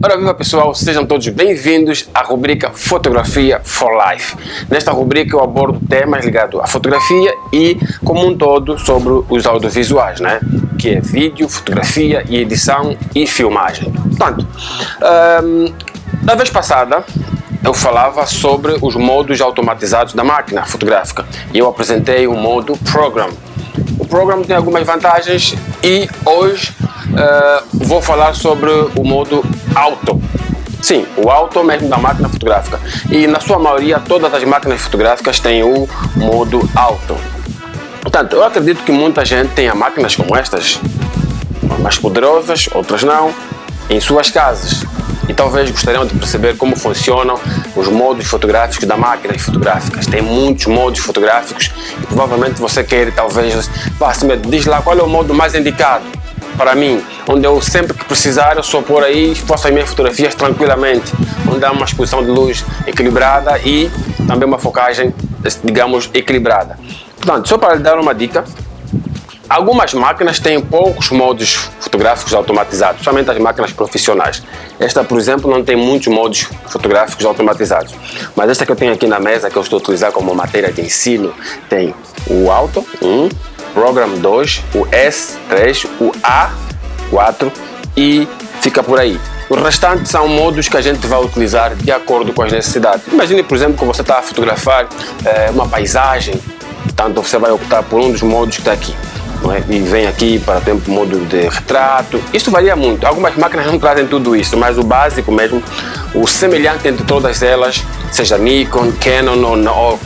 Ora viva pessoal, sejam todos bem-vindos à rubrica Fotografia for Life. Nesta rubrica eu abordo temas ligados à fotografia e como um todo sobre os audiovisuais, né? Que é vídeo, fotografia e edição e filmagem. Portanto, da vez passada eu falava sobre os modos automatizados da máquina fotográfica e eu apresentei o modo Program. O Program tem algumas vantagens e hoje vou falar sobre o modo Auto. Sim, o Auto mesmo da máquina fotográfica. E na sua maioria todas as máquinas fotográficas têm o modo Auto. Portanto, eu acredito que muita gente tenha máquinas como estas, mais poderosas, outras não, em suas casas. E talvez gostariam de perceber como funcionam os modos fotográficos da máquina fotográficas. Tem muitos modos fotográficos e provavelmente você quer, talvez, diz lá qual é o modo mais indicado para mim, onde eu sempre que precisar eu só por aí faço as minhas fotografias tranquilamente, onde há uma exposição de luz equilibrada e também uma focagem, digamos, equilibrada. Portanto, só para lhe dar uma dica, algumas máquinas têm poucos modos fotográficos automatizados, somente as máquinas profissionais. Esta, por exemplo, não tem muitos modos fotográficos automatizados, mas esta que eu tenho aqui na mesa, que eu estou a utilizar como matéria de ensino, tem o Auto 1, Program 2, o S3, o A4 e fica por aí. O restante são modos que a gente vai utilizar de acordo com as necessidades. Imagine, por exemplo, que você está a fotografar uma paisagem, portanto você vai optar por um dos modos que está aqui. Não é? E vem aqui para tempo modo de retrato. Isto varia muito. Algumas máquinas não trazem tudo isso, mas o básico mesmo, o semelhante entre todas elas, seja Nikon, Canon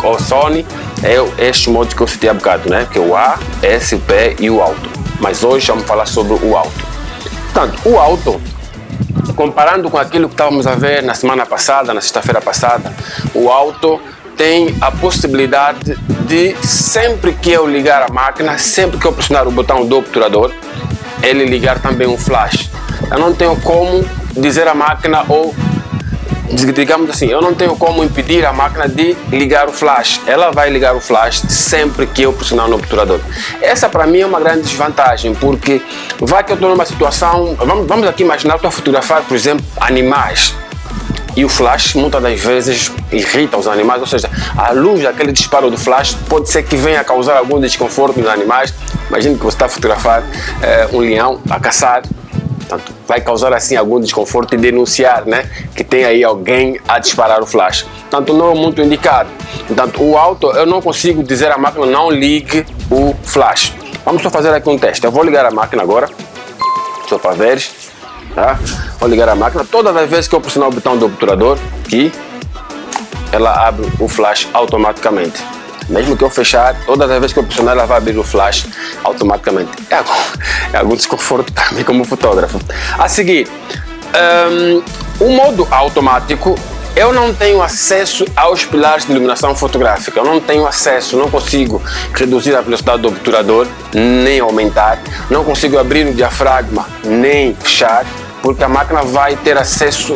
ou Sony, é este modo que eu citei há bocado, né? Que é o A, S, o P e o Auto. Mas hoje vamos falar sobre o Auto. Portanto, o Auto, comparando com aquilo que estávamos a ver na semana passada, na sexta-feira passada, o Auto tem a possibilidade de, sempre que eu ligar a máquina, sempre que eu pressionar o botão do obturador, ele ligar também um flash. Eu não tenho como dizer à máquina, ou digamos assim, eu não tenho como impedir a máquina de ligar o flash. Ela vai ligar o flash sempre que eu pressionar no obturador. Essa para mim é uma grande desvantagem, porque vai que eu estou numa situação, vamos aqui imaginar que estou a fotografar, por exemplo, animais. E o flash muitas das vezes irrita os animais, ou seja, a luz daquele disparo do flash pode ser que venha a causar algum desconforto nos animais. Imagine que você está a fotografar um leão a caçar, portanto, vai causar assim algum desconforto e denunciar, né, que tem aí alguém a disparar o flash. Portanto, não é muito indicado. Portanto, o Auto, eu não consigo dizer à máquina não ligue o flash. Vamos só fazer aqui um teste. Eu vou ligar a máquina agora, só para ver. Tá? Vou ligar a máquina, todas as vezes que eu pressionar o botão do obturador, que ela abre o flash automaticamente. Mesmo que eu fechar, todas as vezes que eu pressionar, ela vai abrir o flash automaticamente. É algum desconforto para mim como fotógrafo. A seguir, o modo automático, eu não tenho acesso aos pilares de iluminação fotográfica. Eu não tenho acesso, não consigo reduzir a velocidade do obturador, nem aumentar. Não consigo abrir o diafragma, nem fechar, porque a máquina vai ter acesso,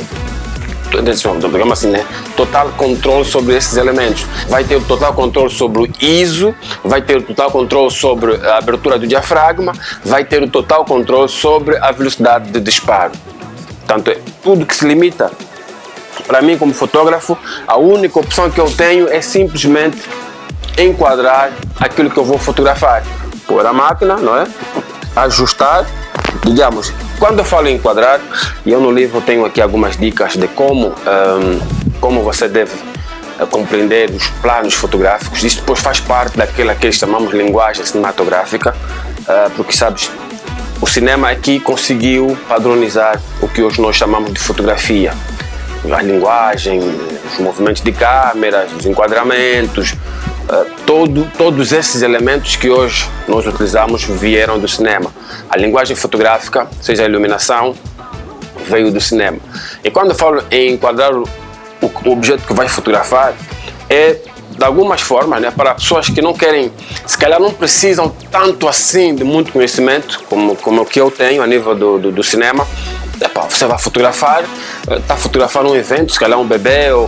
digamos assim, né, total controle sobre esses elementos. Vai ter o total controle sobre o ISO, vai ter o total controle sobre a abertura do diafragma, vai ter o total controle sobre a velocidade de disparo. Portanto, tudo que se limita, para mim como fotógrafo, a única opção que eu tenho é simplesmente enquadrar aquilo que eu vou fotografar. Pôr a máquina, não é? Ajustar, digamos. Quando eu falo em enquadrar, e eu no livro tenho aqui algumas dicas de como você deve compreender os planos fotográficos. Isso depois faz parte daquela que chamamos de linguagem cinematográfica, porque sabes, o cinema aqui conseguiu padronizar o que hoje nós chamamos de fotografia. A linguagem, os movimentos de câmera, os enquadramentos, todos esses elementos que hoje nós utilizamos vieram do cinema. A linguagem fotográfica, seja a iluminação, veio do cinema. E quando eu falo em enquadrar o objeto que vai fotografar, é de algumas formas, né, para pessoas que não querem, se calhar não precisam tanto assim de muito conhecimento como o que eu tenho a nível do cinema. Você vai fotografar, está a fotografar um evento, se calhar um bebê ou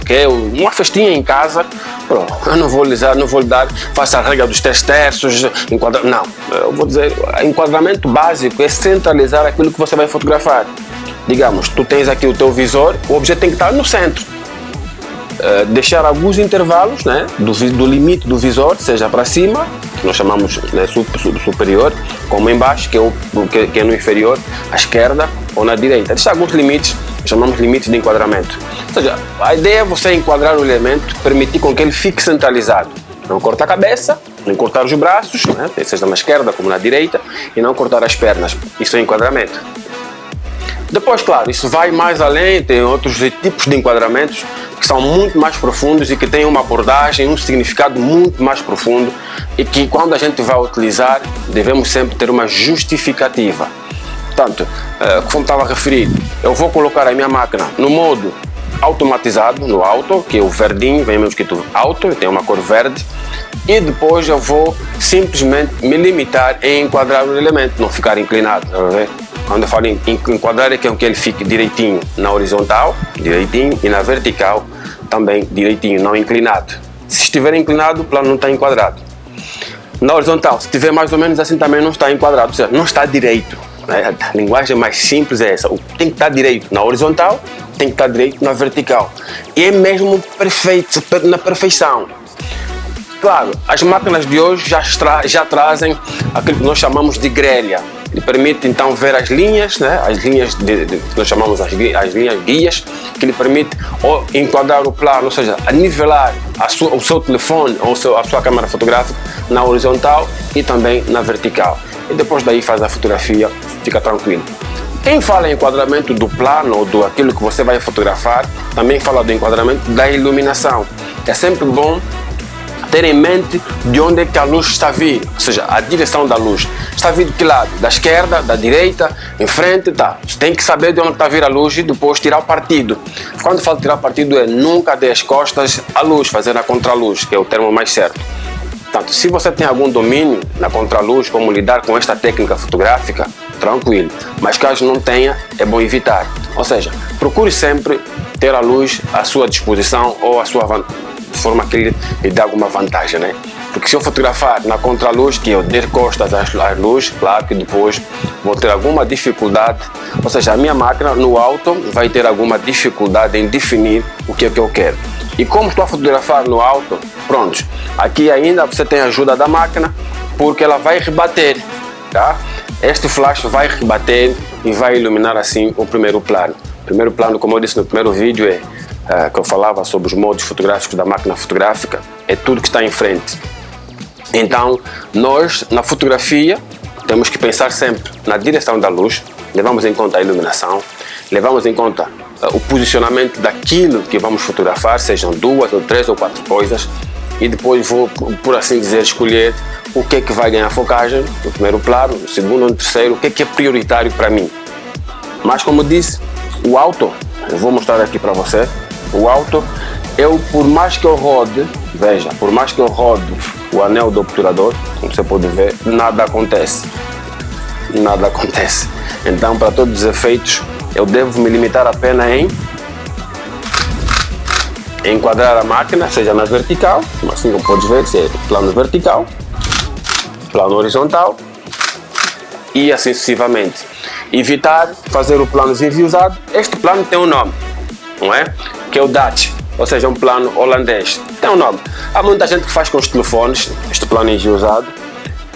uma festinha em casa. Pronto, eu não vou lhe dar, faça a regra dos 3 terços, não, eu vou dizer, enquadramento básico é centralizar aquilo que você vai fotografar. digamos, tu tens aqui o teu visor, o objeto tem que estar no centro. Deixar alguns intervalos, né, do limite do visor, seja para cima, que nós chamamos, né, superior, como embaixo, que é no inferior, à esquerda ou na direita. Deixar alguns limites, chamamos limites de enquadramento. Ou seja, a ideia é você enquadrar o elemento, permitir com que ele fique centralizado. Não cortar a cabeça, não cortar os braços, né, seja na esquerda como na direita, e não cortar as pernas. Isso é enquadramento. Depois, claro, isso vai mais além, tem outros tipos de enquadramentos que são muito mais profundos e que têm uma abordagem, um significado muito mais profundo e que quando a gente vai utilizar, devemos sempre ter uma justificativa. Portanto, como estava a referir, eu vou colocar a minha máquina no modo automatizado, no auto, que é o verdinho, vem mesmo escrito auto, tem uma cor verde, e depois eu vou simplesmente me limitar em enquadrar o elemento, não ficar inclinado, tá ver? Quando eu falo em enquadrar é que ele fique direitinho na horizontal, direitinho, e na vertical também direitinho, não inclinado. Se estiver inclinado, o plano não está enquadrado. Na horizontal, se estiver mais ou menos assim, também não está enquadrado, ou seja, não está direito. Né? A linguagem mais simples é essa, tem que estar direito na horizontal, tem que estar direito na vertical. E é mesmo perfeito, na perfeição. Claro, as máquinas de hoje já trazem aquilo que nós chamamos de grelha. Ele permite então ver as linhas, né? As linhas que nós chamamos as linhas guias, que lhe permite enquadrar o plano, ou seja, a nivelar o seu telefone ou a sua câmera fotográfica na horizontal e também na vertical. E depois daí faz a fotografia, fica tranquilo. Quem fala em enquadramento do plano ou do aquilo que você vai fotografar, também fala do enquadramento da iluminação. É sempre bom ter em mente de onde é que a luz está a vir, ou seja, a direção da luz. Está a vir de que lado? Da esquerda, da direita, em frente, tá. Você tem que saber de onde está a vir a luz e depois tirar o partido. Quando falo tirar o partido é nunca dar as costas à luz, fazer a contraluz, que é o termo mais certo. Portanto, se você tem algum domínio na contraluz, como lidar com esta técnica fotográfica, tranquilo. Mas caso não tenha, é bom evitar. Ou seja, procure sempre ter a luz à sua disposição ou à sua de forma que lhe dê alguma vantagem, né? Porque se eu fotografar na contraluz, que eu der costas às luz, claro que depois vou ter alguma dificuldade, ou seja, a minha máquina no auto vai ter alguma dificuldade em definir o que é que eu quero. E como estou a fotografar no auto, pronto, aqui ainda você tem a ajuda da máquina, porque ela vai rebater, tá? Este flash vai rebater e vai iluminar assim o primeiro plano. O primeiro plano, como eu disse no primeiro vídeo, que eu falava sobre os modos fotográficos da máquina fotográfica, é tudo que está em frente. Então, nós na fotografia temos que pensar sempre na direção da luz, levamos em conta a iluminação, levamos em conta o posicionamento daquilo que vamos fotografar, sejam 2 ou 3 ou 4 coisas, e depois vou, por assim dizer, escolher o que é que vai ganhar focagem no primeiro plano, no segundo ou no terceiro, o que é prioritário para mim. Mas como disse, o auto, eu vou mostrar aqui para você, o auto, por mais que eu rode, veja, por mais que eu rode o anel do obturador, como você pode ver, nada acontece. Nada acontece. Então, para todos os efeitos, eu devo me limitar apenas em enquadrar a máquina, seja na vertical, assim como podes ver, se é plano vertical, plano horizontal e assim sucessivamente. Evitar fazer o plano enviosado. Este plano tem um nome, não é? Que é o Dutch, ou seja, um plano holandês. Tem um nome. Há muita gente que faz com os telefones este plano enviosado.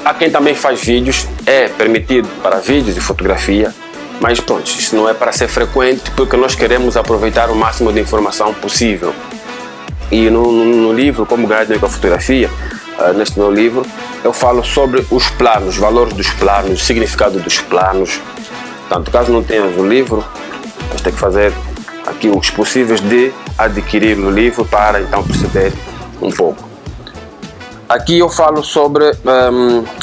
Há quem também faz vídeos, é permitido para vídeos e fotografia, mas pronto, isso não é para ser frequente porque nós queremos aproveitar o máximo de informação possível. E no livro Como Ganhar Dinheiro com a Fotografia, neste meu livro, eu falo sobre os planos, os valores dos planos, o significado dos planos. Portanto, caso não tenhas o livro, vais ter que fazer aqui os possíveis de adquirir o livro para então perceber um pouco. Aqui eu falo sobre,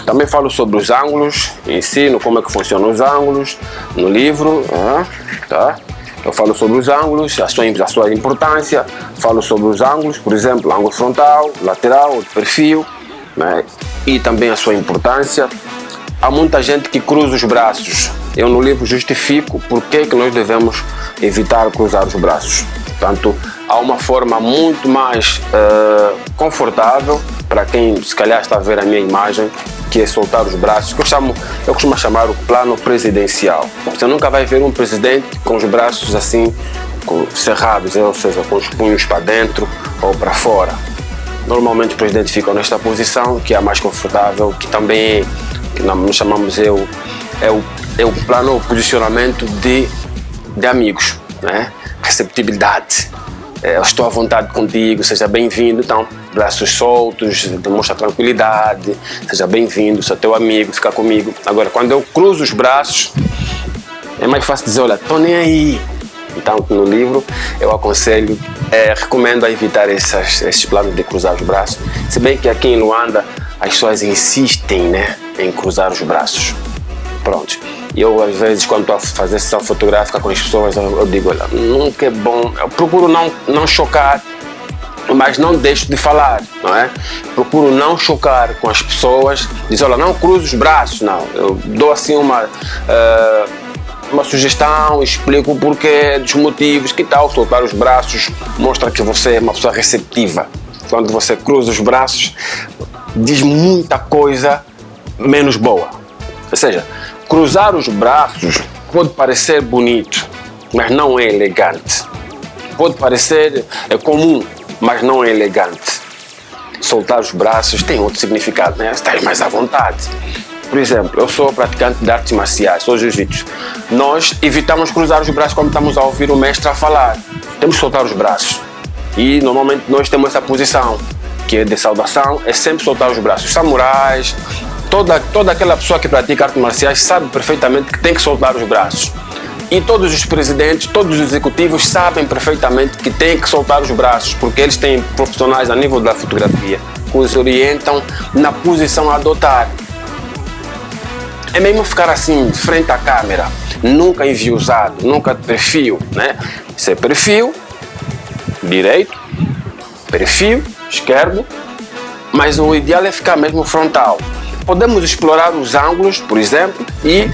também falo sobre os ângulos, ensino como é que funcionam os ângulos no livro, tá? Eu falo sobre os ângulos, a sua importância, falo sobre os ângulos, por exemplo, ângulo frontal, lateral, de perfil, né? E também a sua importância. Há muita gente que cruza os braços. Eu no livro justifico porque que nós devemos evitar cruzar os braços. Portanto, há uma forma muito mais confortável para quem se calhar está a ver a minha imagem, que é soltar os braços, que eu costumo chamar o plano presidencial. Você nunca vai ver um presidente com os braços assim, cerrados, ou seja, com os punhos para dentro ou para fora. Normalmente os presidentes ficam nesta posição, que é a mais confortável, que também que nós chamamos é o plano, o posicionamento de amigos, né? Receptibilidade. Eu estou à vontade contigo, seja bem-vindo. Então, braços soltos, demonstra tranquilidade, seja bem-vindo, sou teu amigo, fica comigo. Agora, quando eu cruzo os braços, é mais fácil dizer, olha, tô nem aí. Então, no livro, eu aconselho, recomendo a evitar esses planos de cruzar os braços. Se bem que aqui em Luanda, as pessoas insistem, né, em cruzar os braços. Pronto. E eu, às vezes, quando estou a fazer sessão fotográfica com as pessoas, eu digo, olha, nunca é bom. Eu procuro não chocar, mas não deixo de falar, não é? Procuro não chocar com as pessoas. Diz, olha, não cruzo os braços, não. Eu dou assim uma sugestão, explico o porquê, dos motivos, que tal soltar os braços, mostra que você é uma pessoa receptiva. Quando você cruza os braços, diz muita coisa menos boa. Ou seja, cruzar os braços pode parecer bonito, mas não é elegante. Pode parecer comum, mas não é elegante. Soltar os braços tem outro significado, né? Estar mais à vontade. Por exemplo, eu sou praticante de artes marciais, sou jiu-jitsu. Nós evitamos cruzar os braços quando estamos a ouvir o mestre a falar. Temos que soltar os braços. E normalmente nós temos essa posição, que é de saudação, é sempre soltar os braços. Os samurais, toda aquela pessoa que pratica artes marciais sabe perfeitamente que tem que soltar os braços. E todos os presidentes, todos os executivos sabem perfeitamente que tem que soltar os braços, porque eles têm profissionais a nível da fotografia que os orientam na posição a adotar. É mesmo ficar assim, frente à câmera, nunca enviosado, nunca de perfil, né? Isso é perfil direito, perfil esquerdo, mas o ideal é ficar mesmo frontal. Podemos explorar os ângulos, por exemplo, e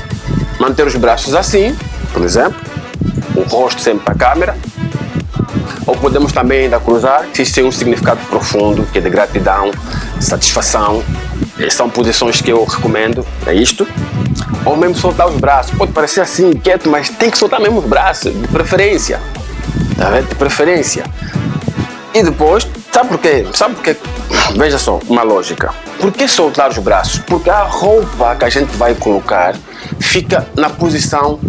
manter os braços assim, por exemplo, o rosto sempre para a câmera. Ou podemos também ainda cruzar, que isso tem um significado profundo, que é de gratidão, satisfação. São posições que eu recomendo, é isto. Ou mesmo soltar os braços. Pode parecer assim, quieto, mas tem que soltar mesmo os braços, de preferência. Tá vendo? De preferência. E depois, sabe por quê? Veja só, uma lógica. Por que soltar os braços? Porque a roupa que a gente vai colocar fica na posição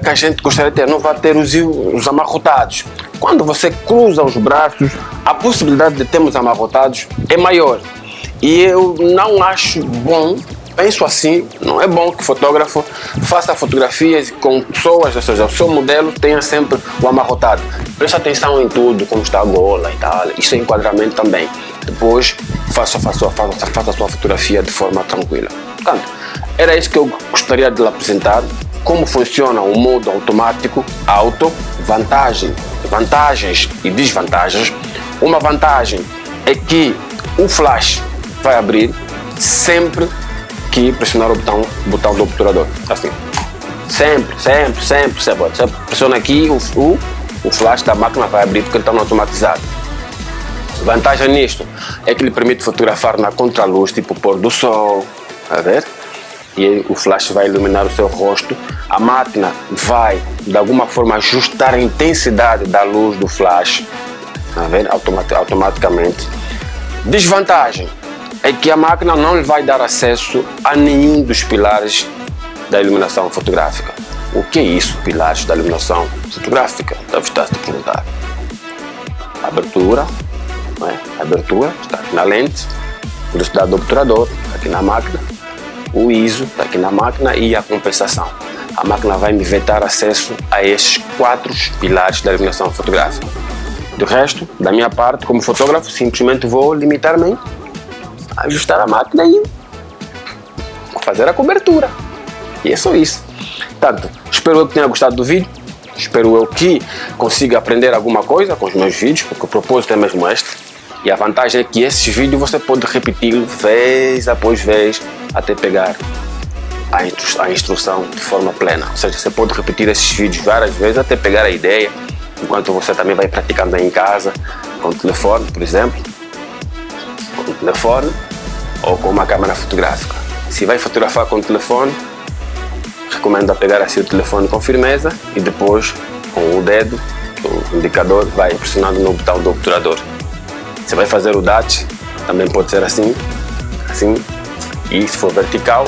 que a gente gostaria de ter, não vai ter os amarrotados. Quando você cruza os braços, a possibilidade de termos amarrotados é maior. E eu não acho bom, penso assim, não é bom que o fotógrafo faça fotografias com pessoas, ou seja, o seu modelo tenha sempre o amarrotado. Preste atenção em tudo, como está a gola e tal, isso é enquadramento também. Depois, faça a sua fotografia de forma tranquila. Portanto, era isso que eu gostaria de lhe apresentar, como funciona o modo automático, vantagens e desvantagens. Uma vantagem é que o flash vai abrir sempre que pressionar o botão do obturador. Assim. Sempre. Você pressiona aqui, o flash da máquina vai abrir porque ele está no automatizado. Vantagem nisto é que ele permite fotografar na contraluz, tipo pôr do sol, a ver? E o flash vai iluminar o seu rosto. A máquina vai, de alguma forma, ajustar a intensidade da luz do flash, a ver? Automaticamente. Desvantagem é que a máquina não lhe vai dar acesso a nenhum dos pilares da iluminação fotográfica. O que é isso, pilares da iluminação fotográfica? Deve estar a se perguntar. Abertura, não é? Abertura está aqui na lente, velocidade do obturador está aqui na máquina, o ISO está aqui na máquina e a compensação. A máquina vai me vetar acesso a estes 4 pilares da iluminação fotográfica. Do resto, da minha parte, como fotógrafo, simplesmente vou limitar-me a ajustar a máquina e fazer a cobertura. E é só isso. Portanto, espero eu que tenha gostado do vídeo. Espero eu que consiga aprender alguma coisa com os meus vídeos, porque o propósito é mesmo este. E a vantagem é que esses vídeos você pode repetir vez após vez até pegar a instrução de forma plena. Ou seja, você pode repetir esses vídeos várias vezes até pegar a ideia, enquanto você também vai praticando aí em casa, com o telefone, por exemplo, com o telefone ou com uma câmera fotográfica. Se vai fotografar com o telefone, recomendo pegar assim o telefone com firmeza e depois com o dedo, o indicador, vai pressionando no botão do obturador. Se vai fazer o DAT, também pode ser assim, e se for vertical,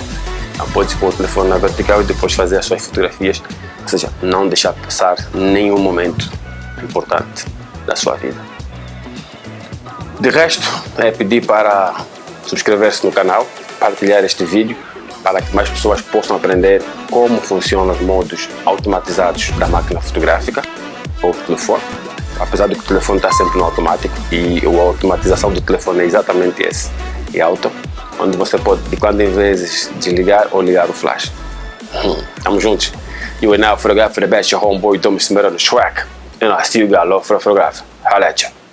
pode pôr o telefone na vertical e depois fazer as suas fotografias, ou seja, não deixar passar nenhum momento importante da sua vida. De resto, é pedir para subscrever-se no canal, partilhar este vídeo para que mais pessoas possam aprender como funcionam os modos automatizados da máquina fotográfica ou do telefone, apesar de que o telefone está sempre no automático e a automatização do telefone é exatamente esse, é auto, onde você pode de quando em vezes desligar ou ligar o flash. Tamo juntos. You are now photographer, the best your homeboy Thomas Smith on the track, and I still got love for a photographer. Holla at ya.